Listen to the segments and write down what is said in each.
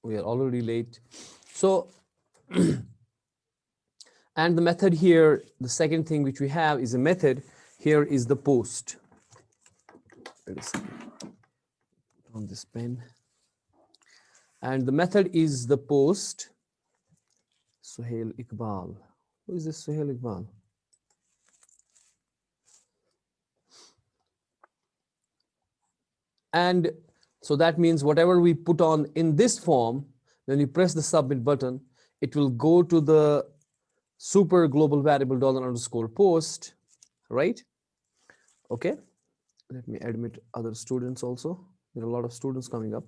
We are already late. So, and the method here, the second thing which we have is a method. Here is the post. Let us on this pen. And the method is the post. Suhail Iqbal. Who is this Suhail Iqbal? And so that means whatever we put on in this form, when you press the submit button, it will go to the super global variable $_post, right? Okay. Let me admit other students also. There are a lot of students coming up.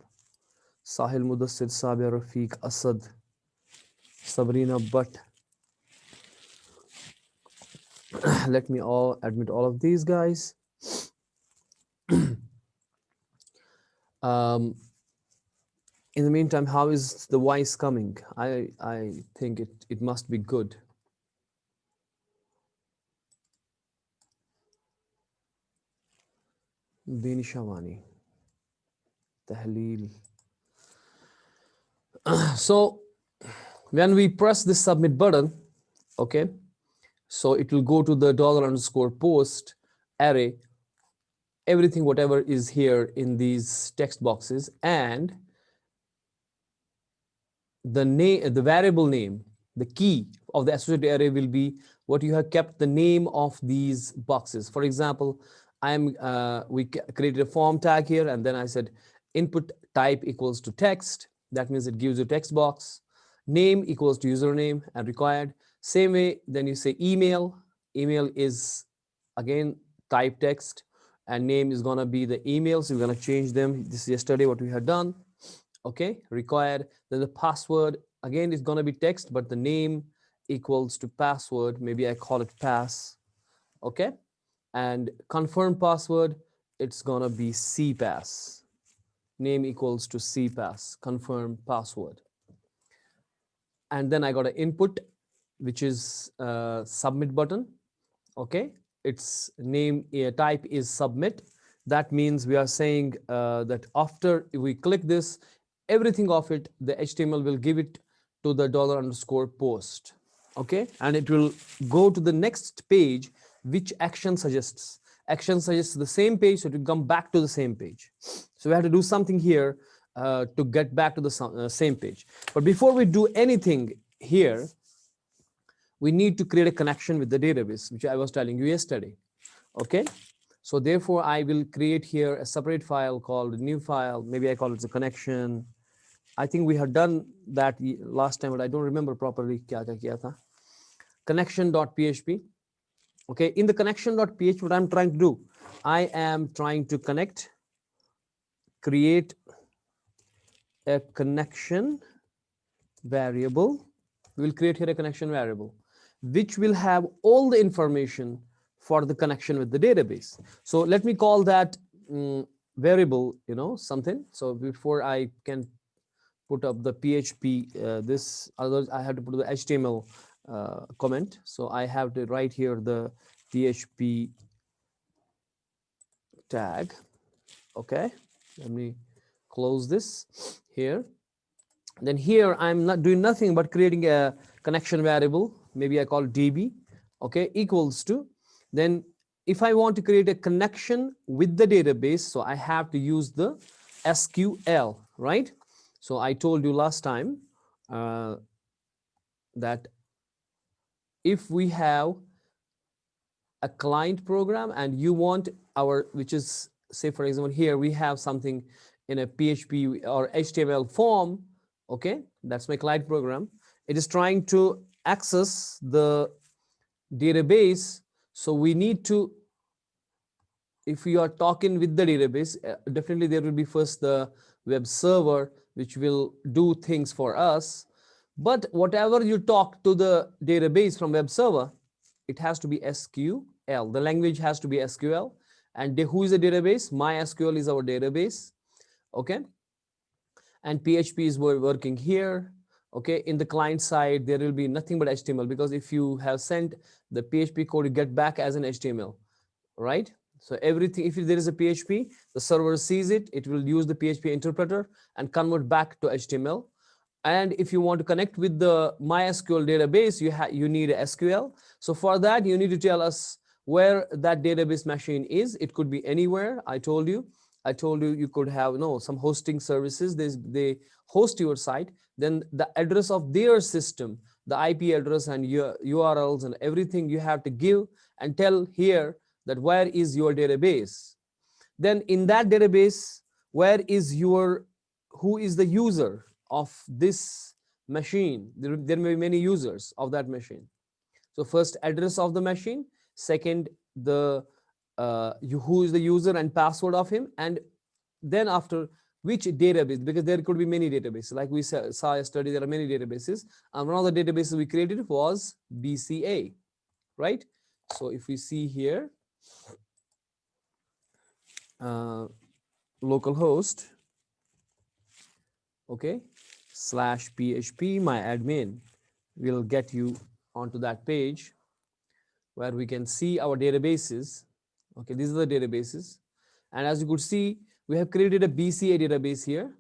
Sahil Mudassir, Sabia Rafiq, Asad, Sabrina Butt. Let me admit all of these guys. In the meantime, how is the voice coming? I think it must be good. Dini Shawani, Tahleel. So when we press the submit button, okay, so it will go to the $_post array, everything whatever is here in these text boxes, and the name, the variable name, the key of the associated array will be what you have kept the name of these boxes. For example, we created a form tag here, and then I said input type equals to text. That means it gives you text box. Name equals to username and required. Same way, then you say email. Email is again type text, and name is gonna be the email. So we're gonna change them. This is yesterday what we had done. Okay, required. Then the password again is gonna be text, but the name equals to password. Maybe I call it pass. Okay, and confirm password, it's gonna be cpass. Name equals to cpass, confirm password. And then I got an input, which is submit button. Okay, its name type is submit. That means we are saying that after we click this, everything of it, the HTML will give it to the $_post. Okay, and it will go to the next page, which action suggests. Action suggests the same page, so it will come back to the same page. So we have to do something here to get back to the same page. But before we do anything here, we need to create a connection with the database, which I was telling you yesterday. Okay, so therefore I will create here a separate file called new file. Maybe I call it the connection. I think we have done that last time, but I don't remember properly. Connection.php. Okay, in the connection.php, what I'm trying to do, I am trying to create a connection variable. We will create here a connection variable, which will have all the information for the connection with the database. So let me call that variable, something. So before I can put up the PHP, this otherwise I have to put the HTML comment. So I have to write here the PHP tag. Okay, let me close this here. Then here I'm not doing nothing but creating a connection variable. Maybe I call DB. Okay, equals to. Then if I want to create a connection with the database, so I have to use the SQL, right? So I told you last time that if we have a client program and you want which is, say for example, here we have something in a PHP or HTML form. Okay, that's my client program. It is trying to access the database. So we need to, if we are talking with the database, definitely there will be first the web server, which will do things for us. But whatever you talk to the database from web server, it has to be SQL. The language has to be SQL. And who is the database? MySQL is our database. Okay. And PHP is working here. Okay, in the client side, there will be nothing but HTML, because if you have sent the PHP code, you get back as an HTML, right? So everything, if there is a PHP, the server sees it, it will use the PHP interpreter and convert back to HTML. And if you want to connect with the MySQL database, you need a SQL. So for that, you need to tell us where that database machine is. It could be anywhere. I told you you could have some hosting services. They host your site. Then the address of their system, the IP address and your URLs and everything you have to give and tell here that where is your database. Then in that database, where is your, who is the user of this machine? There may be many users of that machine. So first, address of the machine. Second, the who is the user and password of him. And then after, which database, because there could be many databases. Like we saw yesterday, there are many databases. And one of the databases we created was BCA, right? So if we see here, localhost, okay, /php my admin will get you onto that page where we can see our databases. Okay, these are the databases. And as you could see, we have created a BCA database here.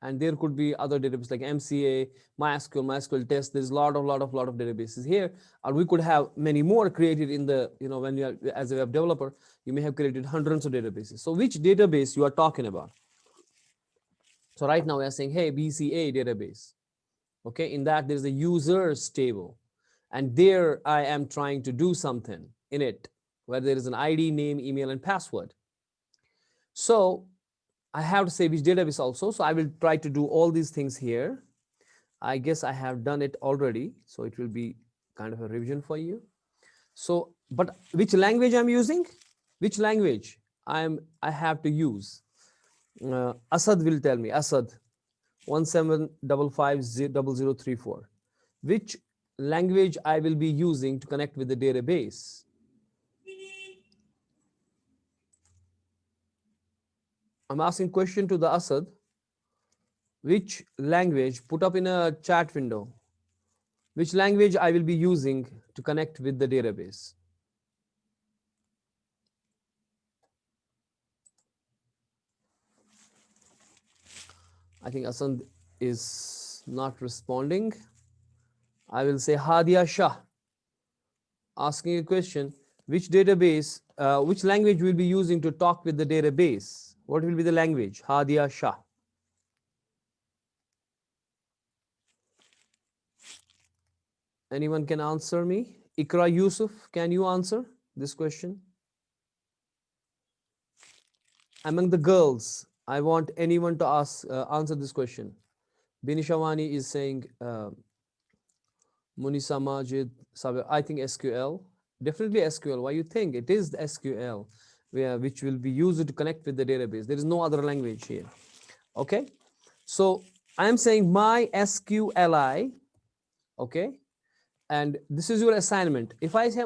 And there could be other databases like MCA, MySQL test. There's a lot of databases here. Or we could have many more created in the, when you are as a web developer, you may have created hundreds of databases. So which database you are talking about? So right now we are saying, hey, BCA database. Okay, in that there's a users table. And there I am trying to do something in it, where there is an ID, name, email, and password. So I have to say which database also. So I will try to do all these things here. I guess I have done it already. So it will be kind of a revision for you. So, but which language I'm using? Which language I have to use? Asad will tell me. Asad 17550034. Which language I will be using to connect with the database? I'm asking question to the Asad. Which language, put up in a chat window, which language I will be using to connect with the database? I think Asad is not responding. I will say Hadia Shah asking a question. Which database, which language will be using to talk with the database? What will be the language? Hadia Shah. Anyone can answer me? Ikra Yusuf, can you answer this question? Among the girls, I want anyone to answer this question. Binishavani is saying Munisa Majid, I think SQL. Definitely SQL. Why you think? It is the SQL, which will be used to connect with the database. There is no other language here. Okay. So I am saying MySQLi. Okay. And this is your assignment. If I say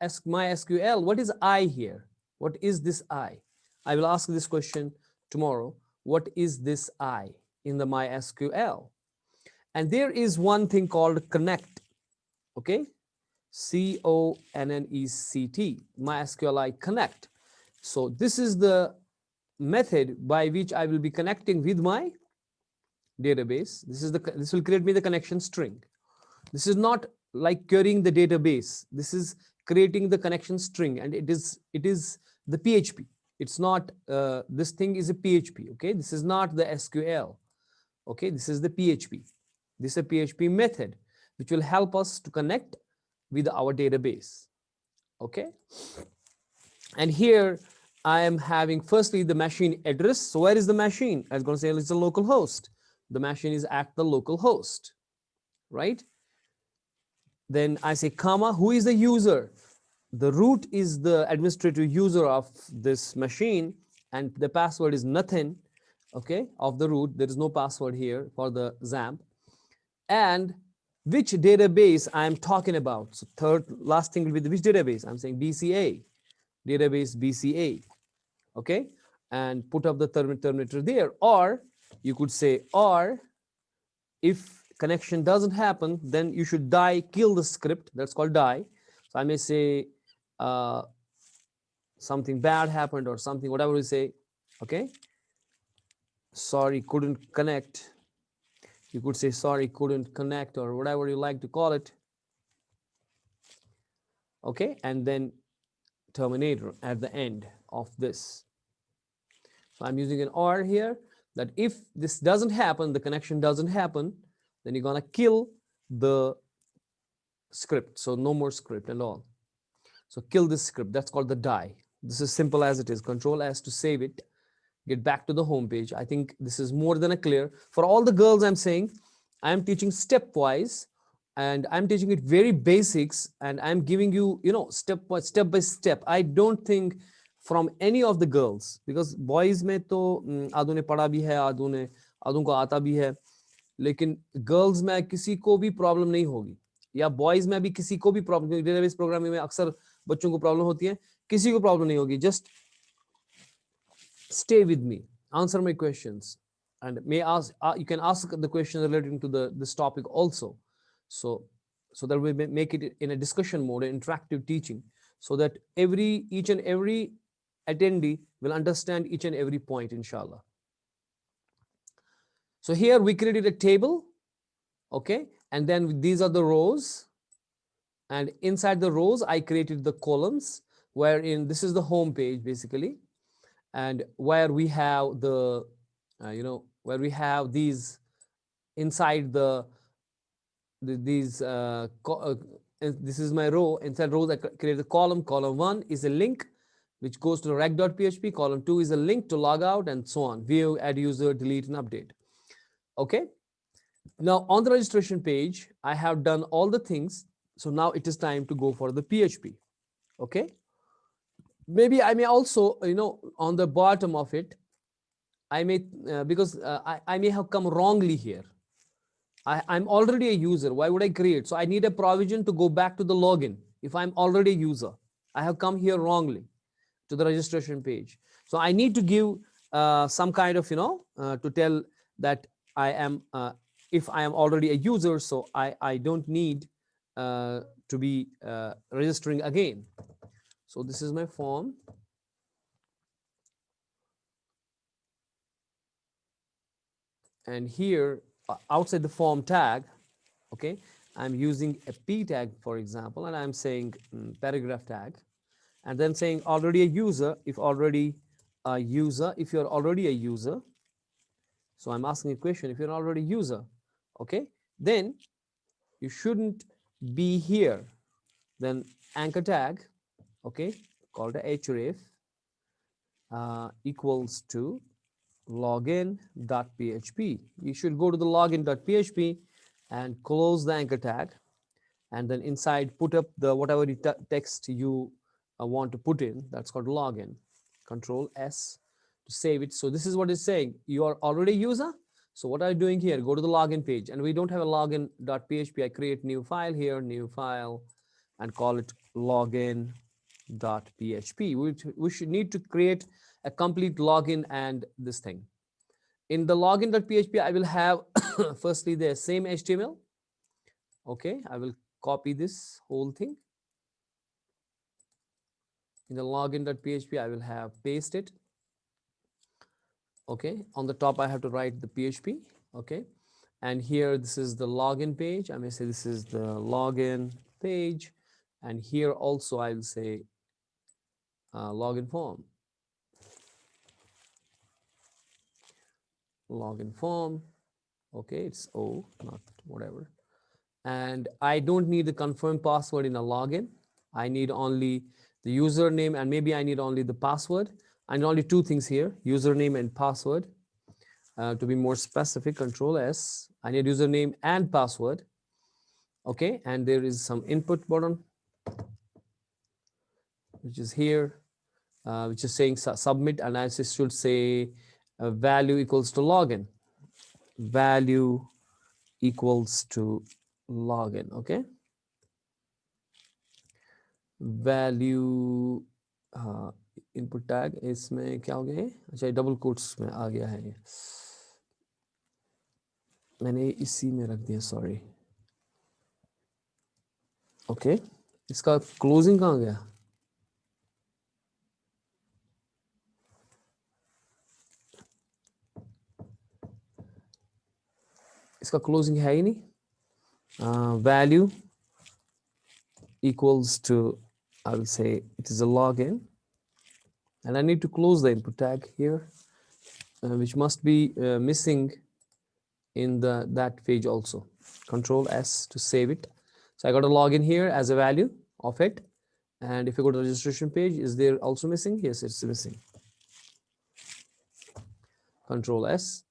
MySQL, what is I here? What is this I? I will ask this question tomorrow. What is this I in the MySQL? And there is one thing called connect. Okay, CONNECT, MySQLi connect. So this is the method by which I will be connecting with my database. This will create me the connection string. This is not like querying the database. This is creating the connection string, and it is the PHP. It's not this thing is a PHP. Okay, this is not the SQL. Okay, this is the PHP. This is a PHP method which will help us to connect with our database. Okay, and here I am having firstly the machine address. So where is the machine? I was going to say it's a local host. The machine is at the local host, right? Then I say comma, who is the user? The root is the administrative user of this machine, and the password is nothing, okay, of the root. There is no password here for the XAMPP. And which database I'm talking about. So last thing will be which database? I'm saying BCA, database BCA, okay? And put up the terminator there. Or you could say, or if connection doesn't happen, then you should kill the script. That's called die. So I may say something bad happened or something, whatever we say, okay? Sorry, couldn't connect You could say sorry, couldn't connect, or whatever you like to call it. Okay, and then terminator at the end of this. So I'm using an or here, that if this doesn't happen, the connection doesn't happen, then you're gonna kill the script. So no more script and all. So kill this script. That's called the die. This is simple as it is. Control S to save it. Get back to the home page. I think this is more than a clear. For all the girls, I'm saying I'm teaching stepwise, and I'm teaching it very basics, and I'm giving you, step by step. I don't think from any of the girls, because boys में तो आधों ने पढ़ा भी है, आधों को आता भी है, लेकिन गर्ल्स में किसी को भी प्रॉब्लम नहीं होगी, या बॉयज में भी किसी को भी प्रॉब्लम, डेटाबेस प्रोग्रामिंग में अक्सर बच्चों को प्रॉब्लम होती है, किसी को प्रॉब्लम नहीं होगी. Just stay with me, answer my questions, and may ask, you can ask the question relating to this topic also. So that we make it in a discussion mode, interactive teaching, so that each and every attendee will understand each and every point, inshallah. So here we created a table, okay, and then these are the rows, and inside the rows I created the columns, wherein this is the home page basically, and where we have the where we have these inside this is my row. Inside rows I create the column. Column 1 is a link which goes to rec.php. Column 2 is a link to log out, and so on. View, add user, delete, and update. Okay, now on the registration page I have done all the things. So now it is time to go for the PHP. Okay, maybe I may also, on the bottom of it, I may, because I may have come wrongly here. I'm already a user. Why would I create? So I need a provision to go back to the login. If I'm already a user, I have come here wrongly to the registration page. So I need to give some kind of, to tell that I am, if I am already a user, so I don't need to be registering again. So this is my form. And here outside the form tag, okay, I'm using a p tag, for example, and I'm saying paragraph tag, and then saying already a user. If you're already a user, so I'm asking a question. If you're already a user, okay, then you shouldn't be here. Then anchor tag, okay, called the href equals to login.php. You should go to the login.php and close the anchor tag, and then inside put up the whatever text you want to put in. That's called login. Control S to save it. So this is what it's saying. You are already a user. So what are you doing here? Go to the login page, and we don't have a login.php. I create new file here, new file, and call it login.php. We should need to create a complete login and this thing. In the login.php, I will have firstly the same HTML. Okay, I will copy this whole thing. In the login.php, I will have paste it. Okay, on the top I have to write the PHP. Okay, and here this is the login page. I may say this is the login page, and here also I will say login form. Login form. Okay, it's O, not whatever. And I don't need the confirm password in a login. I need only the username, and maybe I need only the password. I need only two things here, username and password. To be more specific, Control S. I need username and password. Okay, and there is some input button, which is here, which is saying submit, and I should say value equals to login. Value equals to login. Okay. Value input tag इसमें क्या हो गया है? अच्छा double quotes में आ गया है ये, मैंने इसी में रख दिया, सॉरी. ओके, इसका क्लोजिंग कहाँ गया? इसका क्लोजिंग है ही नहीं. Value equals to, I will say it is a login, and I need to close the input tag here, which must be missing in that page also. Control S to save it. So I got a login here as a value of it, and if you go to the registration page, is there also missing? Yes, it's missing. Control S.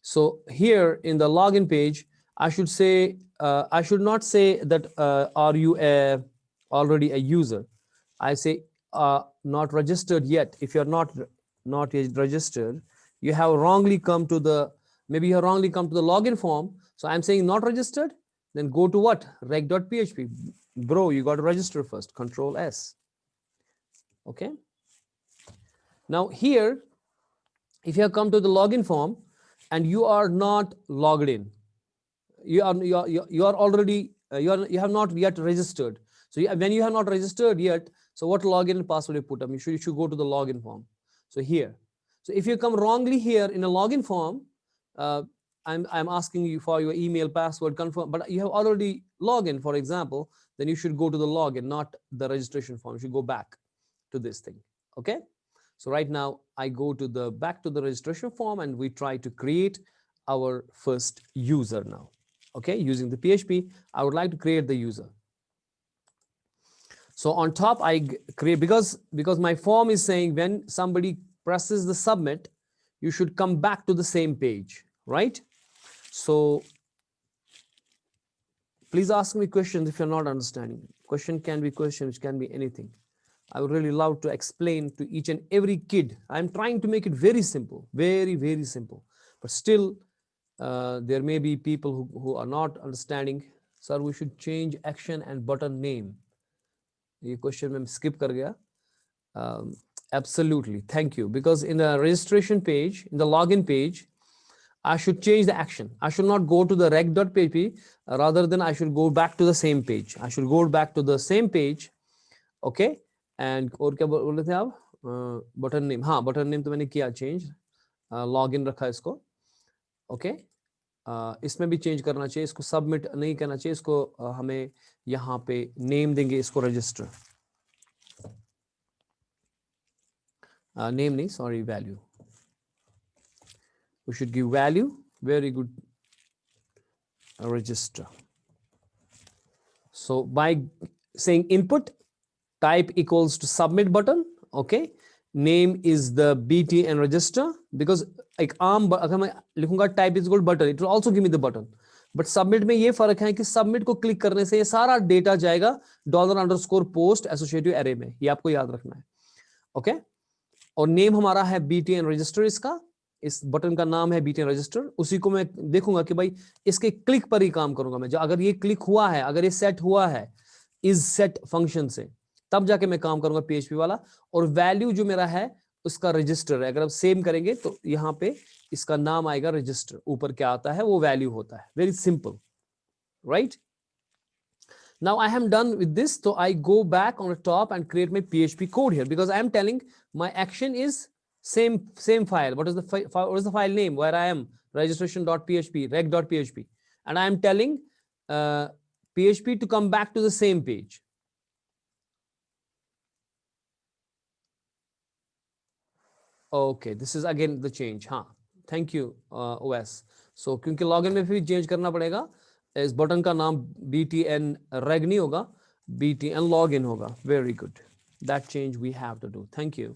So here in the login page, I should say, I should not say that are you already a user. I say not registered yet. If you're not yet registered, you have wrongly come to the, maybe you have wrongly come to the login form. So I'm saying not registered, then go to what? reg.php. Bro, you got to register first. Control S. Okay. Now here, if you have come to the login form and you are not logged in, you are already you have not yet registered. So when you have not registered yet, so what login and password you put up? You should go to the login form. So here, so if you come wrongly here in a login form, I'm asking you for your email, password, confirm, but you have already logged in, for example, then you should go to the login, not the registration form. You should go back to this thing. Okay. So right now I go to the back to the registration form and we try to create our first user now. Okay, using the PHP, I would like to create the user. So on top I create, because my form is saying when somebody presses the submit, you should come back to the same page, right? So please ask me questions if you're not understanding. Question can be question, which can be anything. I would really love to explain to each and every kid. I'm trying to make it very simple, very, very simple. But still, there may be people who are not understanding. Sir, we should change action and button name. This question मैं skip कर गया. Absolutely, thank you. Because in the registration page, in the login page, I should change the action. I should not go to the reg.php. Rather than I should go back to the same page. I should go back to the same page. Okay. And और क्या बोल रहे थे आप? Button name, हाँ button name तो मैंने किया चेंज, लॉगिन रखा इसको. ओके, इसमें भी चेंज करना चाहिए, इसको सबमिट नहीं करना चाहिए, इसको हमें यहाँ पे नेम देंगे, इसको रजिस्टर, नेम नहीं, sorry, value. We should give value. Very good. Register. So by saying input type equals to submit button, okay, name is the bt and register, because एक आम अगर मैं लिखूंगा type is equal button, it will also give me the button, but submit में ये फर्क है कि submit को क्लिक करने से ये सारा डेटा जाएगा $_post associative array में, ये आपको याद रखना है. ओके, और नेम हमारा है bt and register, इसका इस बटन का नाम है bt and register. उसी को मैं देखूंगा कि भाई इसके क्लिक पर ही काम करूंगा मैं. जो अगर ये क्लिक हुआ है, अगर ये सेट हुआ है इस सेट फंक्शन से, तब जाके मैं काम करूंगा PHP वाला. और वैल्यू जो मेरा है उसका रजिस्टर है. अगर आप सेम करेंगे तो यहाँ पे इसका नाम आएगा रजिस्टर, ऊपर क्या आता है वो वैल्यू होता है. Very simple, right? Now I am done with this, so I go back on the top and create my PHP code here, because I am telling my action is same file. What is the file name where I am? Registration.php, reg.php, and I am telling PHP to come back to the same page. Okay, this is again the change. हाँ, thank you OS. So क्योंकि login में भी change करना पड़ेगा, इस button का नाम btn reg नहीं होगा, btn login होगा. Very good. That change we have to do. Thank you.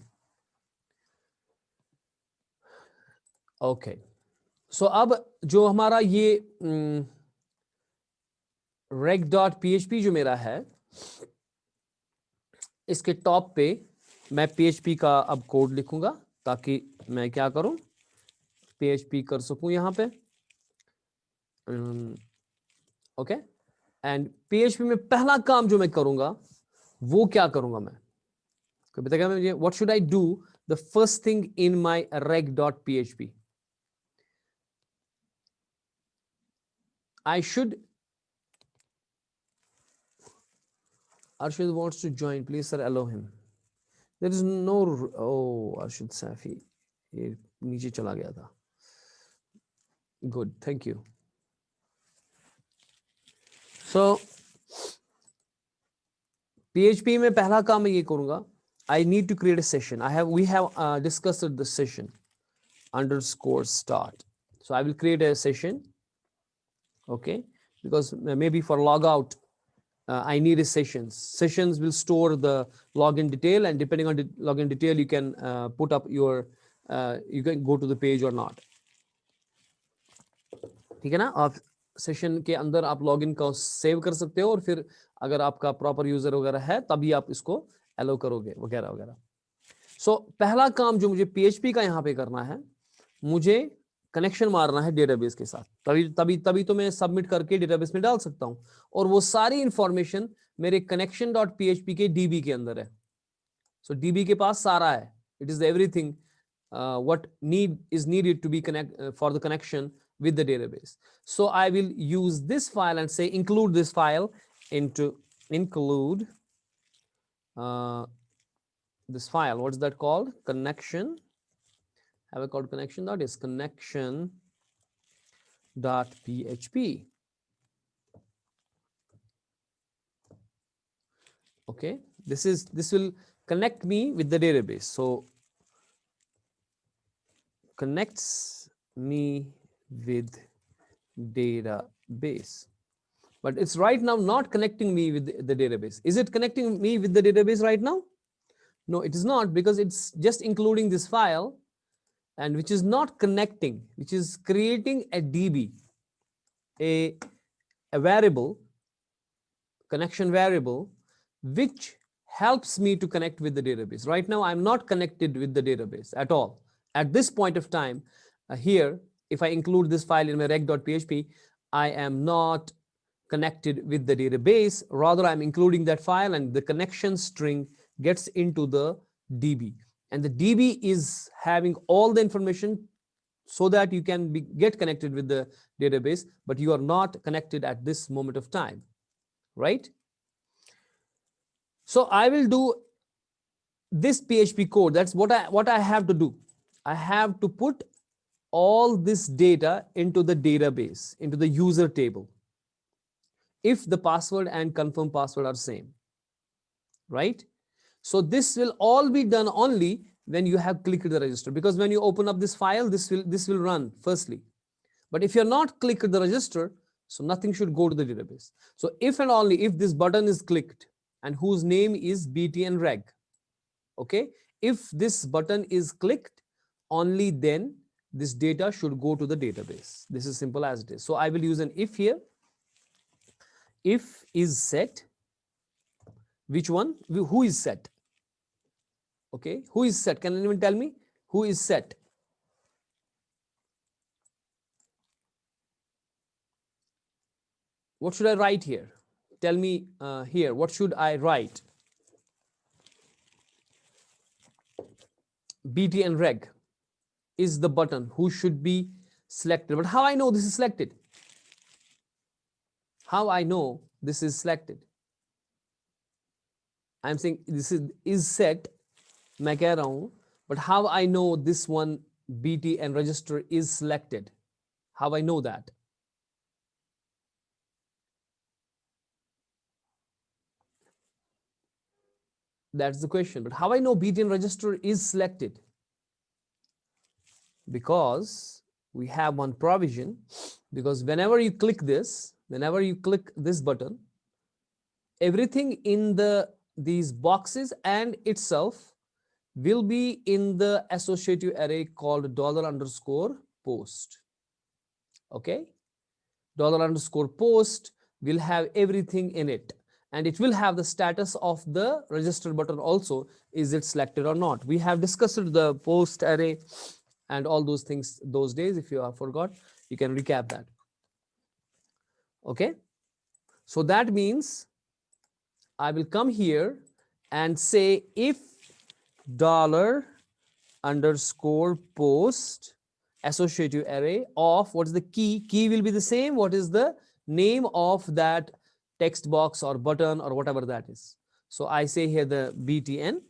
Okay. So अब जो हमारा ये reg.php जो मेरा है, इसके टॉप पे मैं PHP का अब कोड लिखूंगा ताकि मैं क्या करूं, PHP कर सकूं यहाँ पे. ओके, एंड PHP में पहला काम जो मैं करूंगा वो क्या करूंगा मैं, कोई बताएगा मुझे? What should I do the first thing in my reg.php? I should. Arshid wants to join. Please, sir, allow him. There is no. Oh, Arshid Safi, ये नीचे चला गया था. Good, thank you. So PHP में पहला काम मैं ये करूँगा. I need to create a session. We have discussed the session underscore start. So I will create a session. Okay, because maybe for logout I need a sessions. Sessions will store the login detail, and depending on the login detail, you can put up your you can go to the page or not. ठीक है ना. आप session के अंदर आप login का save कर सकते हो, और फिर अगर आपका प्रॉपर यूजर वगैरह है तभी आप इसको एलो करोगे वगैरह वगैरह. सो पहला काम जो मुझे पीएचपी का यहाँ पे करना है, मुझे कनेक्शन मारना है डेटाबेस के साथ. तभी तभी तभी तो मैं सबमिट करके डेटाबेस में डाल सकता हूँ, और वो सारी इंफॉर्मेशन मेरे कनेक्शन डॉट पीएचपी के डीबी के अंदर है. सो डीबी के पास सारा है. It is everything what is needed to be for the connection with the database. So I will use this file and say include this file into include this file. What's that called? Connection. Have I called connection dot? Is connection dot php. Okay, this will connect me with the database. So connects me with database, but it's right now not connecting me with the database. Is it connecting me with the database right now? No, it is not, because it's just including this file, and which is not connecting, which is creating a DB, a variable, connection variable, which helps me to connect with the database. Right now, I'm not connected with the database at all. At this point of time, here, if I include this file in my reg.php, I am not connected with the database. Rather, I'm including that file, and the connection string gets into the DB. And the DB is having all the information so that you can get connected with the database, but you are not connected at this moment of time, right? So I will do this PHP code. That's what I have to do. I have to put all this data into the database, into the user table, if the password and confirm password are same, right? So this will all be done only when you have clicked the register, because when you open up this file, this will run firstly. But if you're not clicked the register, so nothing should go to the database. So if and only if this button is clicked and whose name is btn reg, okay, if this button is clicked, only then this data should go to the database. This is simple as it is. So I will use an if here. If is set. Which one? Who is set? Okay, who is set? Can anyone tell me who is set? What should I write here? Tell me here, what should I write? btn reg is the button who should be selected. But how I know this is selected? How I know this is selected? I'm saying this is set. मैं कह रहा हूं, but how I know this one btn register is selected? How I know that? That's the question. But how I know btn register is selected? Because we have one provision, because whenever you click this button, everything in these boxes and itself will be in the associative array called $_post. Okay, $_post will have everything in it, and it will have the status of the register button also. Is it selected or not? We have discussed the post array and all those things those days. If you have forgot, you can recap that. Okay, so that means I will come here and say if $_post associative array of, what is the key will be the same, what is the name of that text box or button or whatever that is. So I say here the btn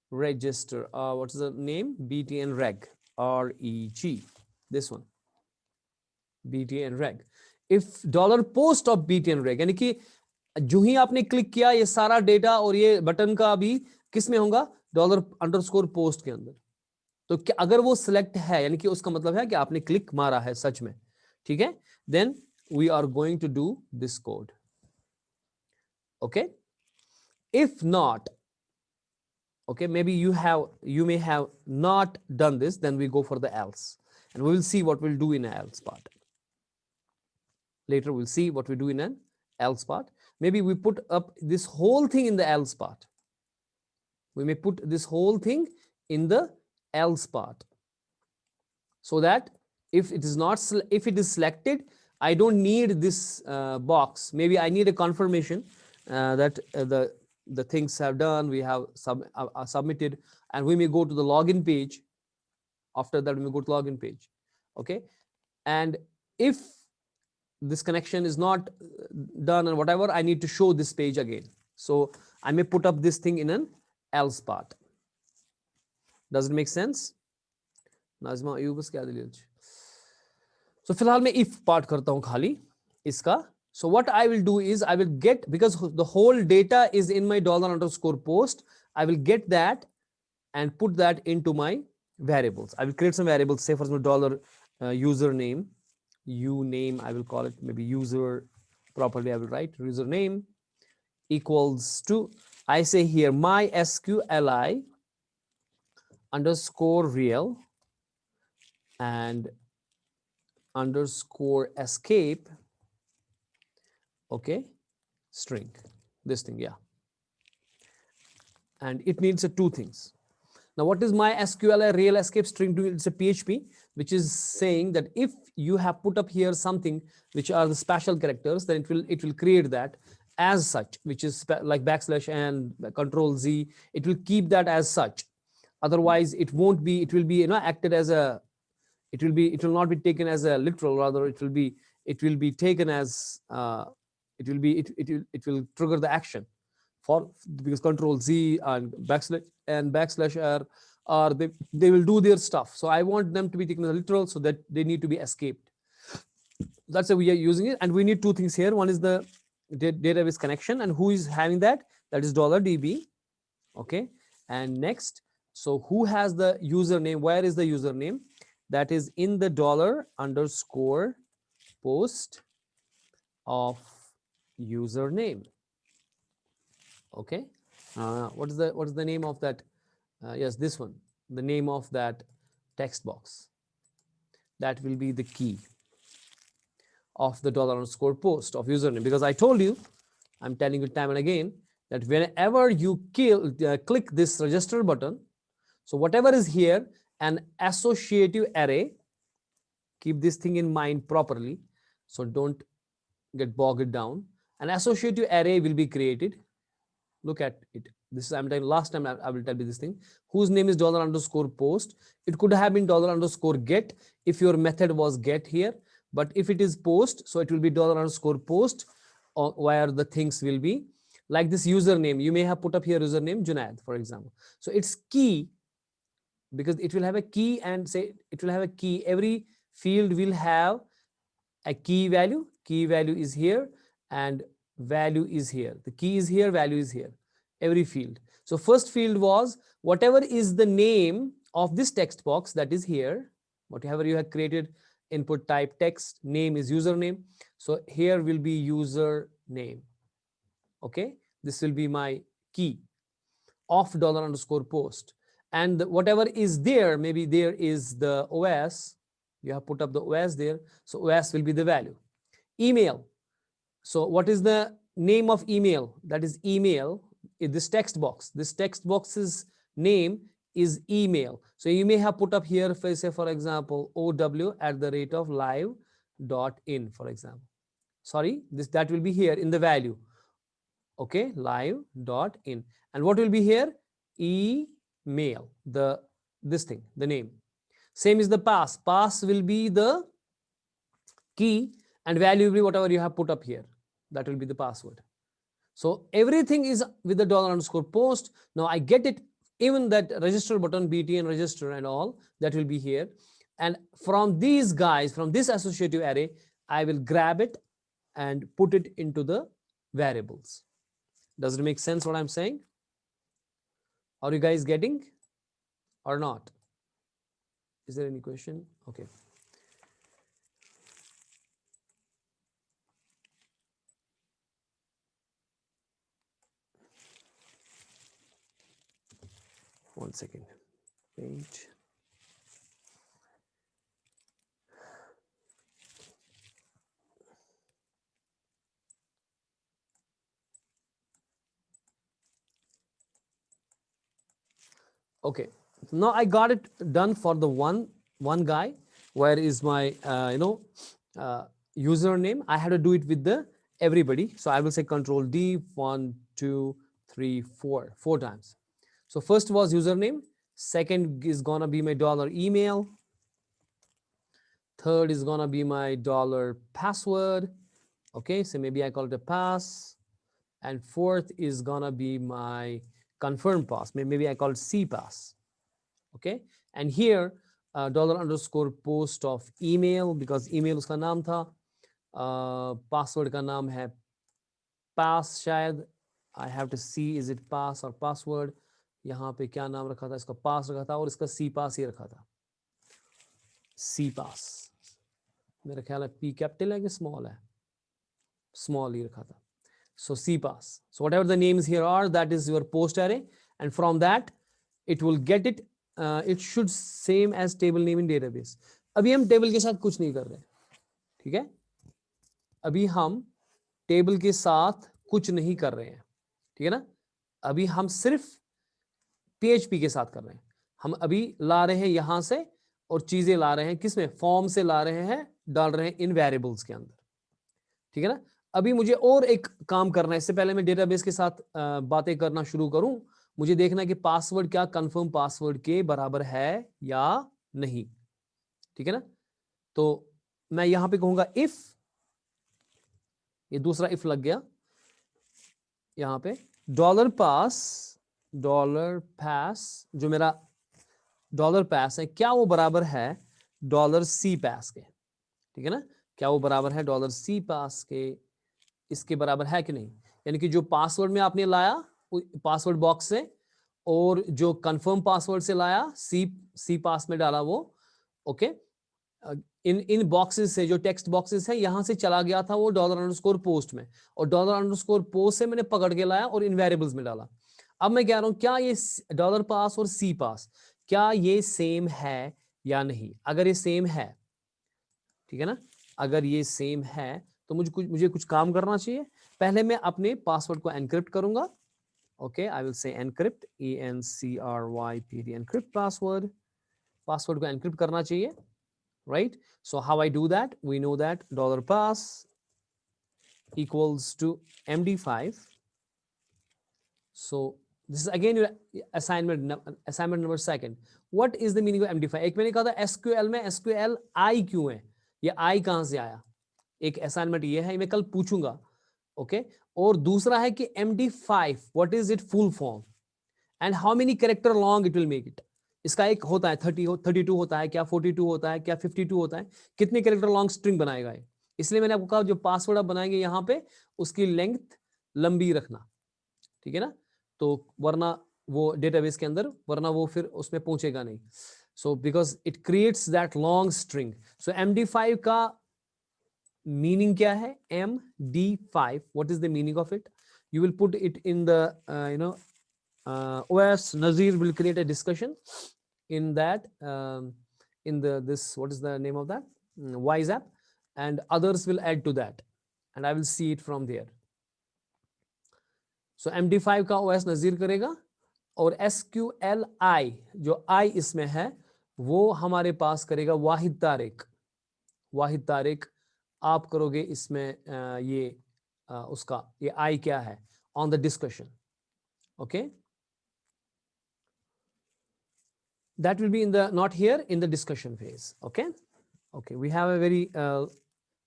register, what's the name? btn reg, reg, this one, btn reg. if dollar post of btn reg, यानी कि जो ही आपने click किया ये सारा data और ये button का भी किस में होगा, $_post के अंदर। तो क्या अगर वो सिलेक्ट है यानी कि उसका मतलब है कि आपने क्लिक मारा है सच में, ठीक है, then we are going to do this code. Okay, if not, okay, maybe you may have not done this, then we go for the else, and we will see what we'll do in an else part. Later we'll see what we do in an else part. Maybe we put up this whole thing in the else part. We may put this whole thing in the else part, so that if it is not, if it is selected, I don't need this box. Maybe I need a confirmation that the things have done, we have submitted, and we may go to the login page. After that we may go to login page. Okay, and if this connection is not done and whatever, I need to show this page again. So I may put up this thing in an else part. Does it make sense? Nazma Ayub क्या दलील? So फिलहाल मैं if part करता हूँ खाली इसका. So what I will do is I will get, because the whole data is in my $_post, I will get that and put that into my variables. I will create some variables, say for example username, uname, I will call it maybe user, properly I will write username equals to, I say here MySQLi _real and _escape, okay, string, this thing, yeah, and it needs two things. Now what is MySQLi real escape string doing? It's a PHP which is saying that if you have put up here something which are the special characters, then it will create that as such, which is like backslash and control Z. It will keep that as such. Otherwise it won't be, it will be, you know, acted as a, it will not be taken as a literal, rather it will be taken as it will trigger the action for, because control Z and backslash are they will do their stuff. So I want them to be taken as literal, so that they need to be escaped. That's why we are using it, and we need two things here. One is the database connection, and who is having that? That is $DB. Okay, and next, so who has the username? Where is the username? That is in the $_post of username. Okay, what is the name of that? Yes, this one, the name of that text box. That will be the key of the $_post of username, because I told you, I'm telling you time and again, that whenever you click this register button, so whatever is here, an associative array, keep this thing in mind properly, so don't get bogged down. An associative array will be created. Look at it. This is, I'm telling, last time I will tell you this thing, whose name is $_post. It could have been $_get if your method was get here, but if it is post, so it will be $_post, where the things will be like this username. You may have put up here username Junaid, for example. So it's key, because it will have a key, and say it will have a key. Every field will have a key value. Key value is here and value is here. The key is here, value is here, every field. So first field was whatever is the name of this text box, that is here, whatever you have created, input type text, name is username. So here will be username. Okay, this will be my key of $_post. And whatever is there, maybe there is the OS, you have put up the OS there, so OS will be the value. Email, so what is the name of email? That is email in this text box. This text box's name is email. So you may have put up here, say for example, ow@live.in, for example. Sorry, that will be here in the value. Okay, live.in. And what will be here? Email, this thing, the name. Same is the pass. Pass will be the key, and value will be whatever you have put up here. That will be the password. So everything is with the $_post. Now I get it, even that register button, btn register and all, that will be here. And from these guys, from this associative array, I will grab it and put it into the variables. Does it make sense what I'm saying? Are you guys getting or not? Is there any question? Okay. One second. Wait. Okay. Now I got it done for the one guy. Where is my username? I had to do it with the everybody. So I will say Control D, 1, 2, 3, 4, 4 times. So first was username. Second is gonna be my $email. Third is gonna be my $password. Okay, so maybe I call it a pass. And fourth is gonna be my confirm pass. Maybe I call it CPass. Okay, and here $_post of email, because email उसका नाम था. Password का नाम है pass शायद. I have to see is it pass or password. यहाँ पे क्या नाम रखा था, इसका pass रखा था और इसका CPass ही रखा था. CPass मेरा ख्याल है P कैपिटल है कि स्मॉल है, स्मॉल ही रखा था. So CPass. So whatever the names here are, that is your post array, and from that it will get it. It should same as table name in database. अभी हम table के साथ कुछ नहीं कर रहे, ठीक है. अभी हम टेबल के साथ कुछ नहीं कर रहे हैं, ठीक है ना. अभी हम सिर्फ PHP के साथ कर रहे हैं. हम अभी ला रहे हैं यहां से और चीजें ला रहे हैं किसमें, फॉर्म से ला रहे हैं, डाल रहे हैं इन वेरिएबल्स के अंदर, ठीक है ना. अभी मुझे और एक काम करना है. इससे पहले मैं डेटाबेस के साथ बातें करना शुरू करूं, मुझे देखना है कि पासवर्ड क्या कंफर्म पासवर्ड के बराबर है या नहीं, ठीक है ना. तो मैं यहां पे कहूंगा इफ, ये दूसरा इफ लग गया यहां पे, $pass जो मेरा $pass है, क्या वो बराबर है $CPass के, ठीक है ना. क्या वो बराबर है $CPass के, इसके बराबर है कि नहीं. यानी कि जो पासवर्ड में आपने लाया पासवर्ड बॉक्स से, और जो कंफर्म पासवर्ड से लाया सी पास में डाला वो. ओके, इन बॉक्सेस से, जो टेक्स्ट बॉक्सेस है, यहां से चला गया था वो $_post में, और $_post से मैंने पकड़ के लाया और इन वेरिएबल्स में डाला. अब मैं कह रहा हूं क्या ये $pass और CPass क्या ये सेम है या नहीं. अगर ये सेम है, ठीक है ना, अगर ये सेम है तो मुझे कुछ काम करना चाहिए. पहले मैं अपने पासवर्ड को एनक्रिप्ट करूंगा. Okay, I will say encrypt, ENCRYPT, encrypt password. Password को एनक्रिप्ट करना चाहिए, right. So how I do that, we know that $pass equals to MD5. So this is again your assignment number second. What is the meaning of MD5? एक मैंने कहा था SQL में SQL I क्यों है, ये I कहां से आया. एक असाइनमेंट ये है, मैं कल पूछूंगा. ओके, और दूसरा है कि MD5 what is it full form and how many character long it will make it. इसका एक होता है 32 होता है क्या, 42 होता है क्या, 52 होता है, कितने कैरेक्टर लॉन्ग स्ट्रिंग बनाएगा ये. इसलिए मैंने आपको कहा जो पासवर्ड आप बनाएंगे यहां पे उसकी लेंथ लंबी रखना, ठीक है ना. तो वरना वो डेटाबेस के अंदर, वरना वो फिर उसमें पहुंचेगा नहीं. So because it creates that long string. So MD5 का meaning क्या है, MD5, what is the meaning of it? You will put it in the OS. Nazir will create a discussion in that, in this, what is the name of that, Wise app, and others will add to that and I will see it from there. So MD5 का OS Nazir करेगा, और SQLi जो I इसमें है वो हमारे पास करेगा वाहिद तारिक. आप करोगे इसमें ये उसका ये आई क्या है on the discussion. Okay, that will be in the, not here, in the discussion phase. Okay, we have a very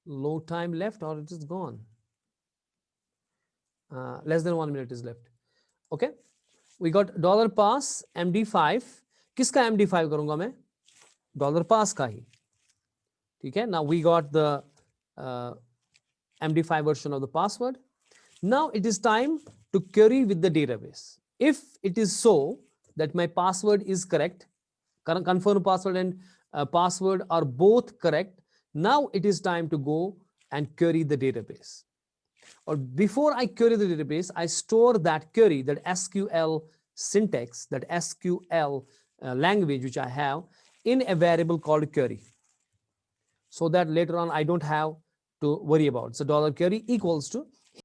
low time left, or it is gone. Less than 1 minute is left. Okay, we got $pass MD5. किसका MD5 करूंगा मैं, $pass का ही, ठीक है. Now we got the MD5 version of the password. Now it is time to query with the database. If it is so that my password is correct, confirm password and password are both correct, now it is time to go and query the database. Or before I query the database, I store that query, that SQL syntax, that SQL language which I have in a variable called query, so that later on I don't have to worry about. So $query equals to